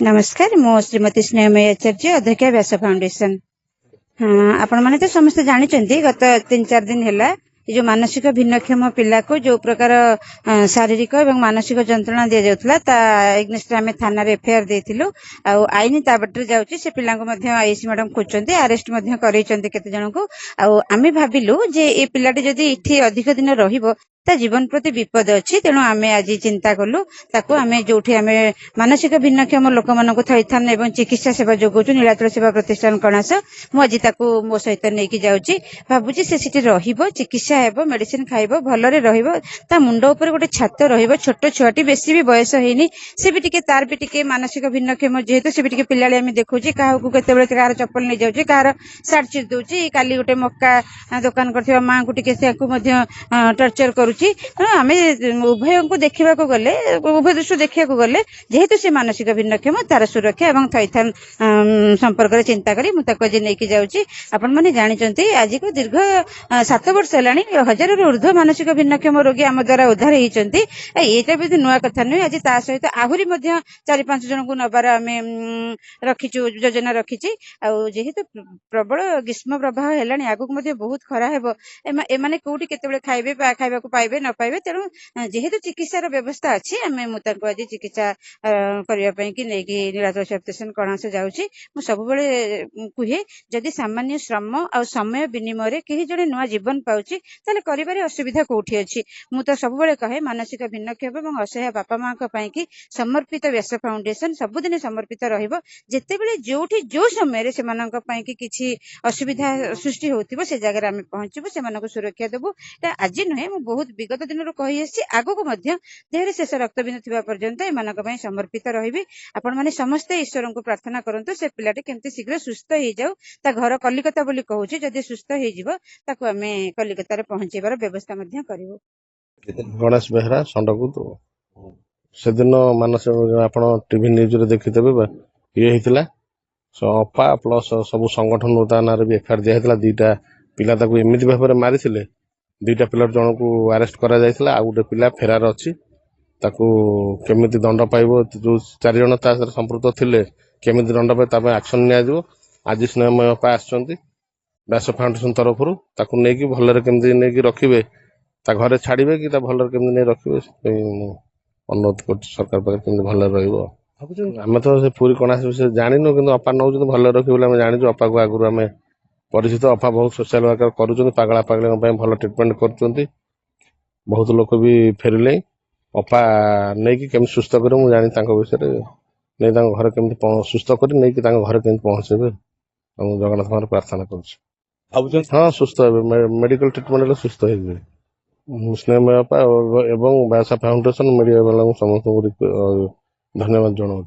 नमस्कार मो श्रीमती स्नेहमयी आचार्य अध्यक्ष व्यास फाउंडेशन। हाँ आपण मैंने तो समस्त जानी गत 3-4 दिन है जो मानसिक भिन्नक्षम पिला को जो प्रकार शारीरिक और मानसिक जंत्रणा दि जाता एग्नेस्ट आम थाना एफआईआर देथिलु आईन ताबटर जाउची से पिला को मध्य आईसी मैडम खोजचंती अरेस्ट मध्य करैचंती केते जन को आमे भाबिलु जे ए पिलाटी जदी इठी अधिक दिन रहिबो ता जीवन प्रति विपद अच्छी तेणु आम आज चिंता कलु ताकू आम जो आम मानसिक भिन्नक्षम लोक मान थैथान एवं चिकित्सा सेवा जोगाऊ नीलाचल सेवा प्रतिष्ठान कणास मुझे मो सहित नहीं जाऊँगी भावुची से रहिबो चिकित्सा हेबो मेडिसिन खाइबो भलरे रहिबो ता मुंड ऊपर गोटे छात रहिबो छोट छुआटी बेसी भी बयस हेनी से भी टिके तार भी टिके मानसिक भिन्नक्षम जेहेतु से भी टिके पिलाली आम देखुची काहाकू केतेबेले कार चप्पल नहीं जाउची कार सार्ट चिर दउची काली गोटे मक्का दुकान करथिबा मां को टिके सेकू मध्य टर्चर करू आम उभय को देखा गले उभय दृश्य देखा गले जेहेतु से मानसिक भिन्नक्षम तार सुरक्षा और थैथान संपर्क में चिंता करी मुझे नहीं जाऊँगी आपण मैंने जानते आज को दीर्घ 7 वर्ष है 1000 ऊर्ध्व मानसिक भिन्नक्षम रोगी आम द्वारा उद्धार होती यहाँ भी नुआ कथा नुहे आज ता सहित आहरी 4-5 जन को नबार आम रखीचु योजना रखी जेहेतु प्रबल ग्रीष्म प्रवाह है आगक बहुत खरा हे एमाने कौटी केते खाइबे खाइबा पाइबे न पाइबे तेणु जेहेतु चिकित्सार व्यवस्था अच्छी आम आज चिकित्सा करने कि नीलाचल स्टेशन कणास जाऊँगी मुझे सब कहे जदि सामान्य श्रम आ समय विनिमय कहीं जड़े नुआ जीवन पाऊँच कर असुविधा कौटी अच्छी मुझे सब कहे मानसिक भिन्नक्षम और असहाय बापा माँ कि समर्पित व्यास फाउंडेशन सबुदिन समर्पित रते जो समय से किसी असुविधा सृष्टि होती से जगह आम पहुंचबू से सुरक्षा देवु आज नुहे बहुत विगत दिन कही आगक देह शेष रक्तबिंदु थिबा पर्यंत एमानक पई समर्पित रहिबी आपण माने समस्त ईश्वर को प्रार्थना करंतु से पिलाटी केमती शीघ्र सुस्थ हो जाऊ ता घर कलिकता बोली कहूची जदि सुस्थ हो जिवो ताकू आमे कलिकता रे पहुंचेबार व्यवस्था मध्य करिवो। गणेश बेहरा संडकू से दिन मानस आपण टीवी न्यूज रे देखितबे ये हितला अपा प्लस सब संगठन उदाहरण भी एफआईआर दिया हितला दुईटा पिला ताकू एमिति भाबरे मारिथिले दुईटा पिला जन को अरेस्ट करा जायतिला आ गोटे पिला फेरार अच्छी ताकू केमिति दंड पाइबो जो 4 जन ता संपृक्त थिले केमिति दंड पाइ तापे एक्शन निया जिवो आज स्नेहमय पा आछंती व्यास फाउंडेशन तरफ ताकू नेकी भलरे केमिति नेकी रखिबे ता घरे छाड़िबे कि ता भलरे केमिति नै रखिबे अनुरोध कर सरकार पर केमिति भलरे रहइबो आमे तो से पूरी कणास विषय जानिनो किंतु अपा नौ जन भलरे रखिबो बोले आमे जानिजो अपा को आगुर आमे परिचित अपा बहुत सोशल वर्कर करुँच पगला पगला भल ट्रिटमेंट कर बहुत लोक भी फेरिले अपा नहीं कि सुस्थ कर जानी विषय नहीं घर केमी सुस्थ कर नहीं घर केमी पहुँचे जगन्नाथ प्रार्थना कर हाँ सुस्थ मेडिकल ट्रिटमेंट सुस्थ हो स्नेहमय अपा एवं व्यास फाउंडेशन मीडिया वाला समस्त धन्यवाद जनाऊँ।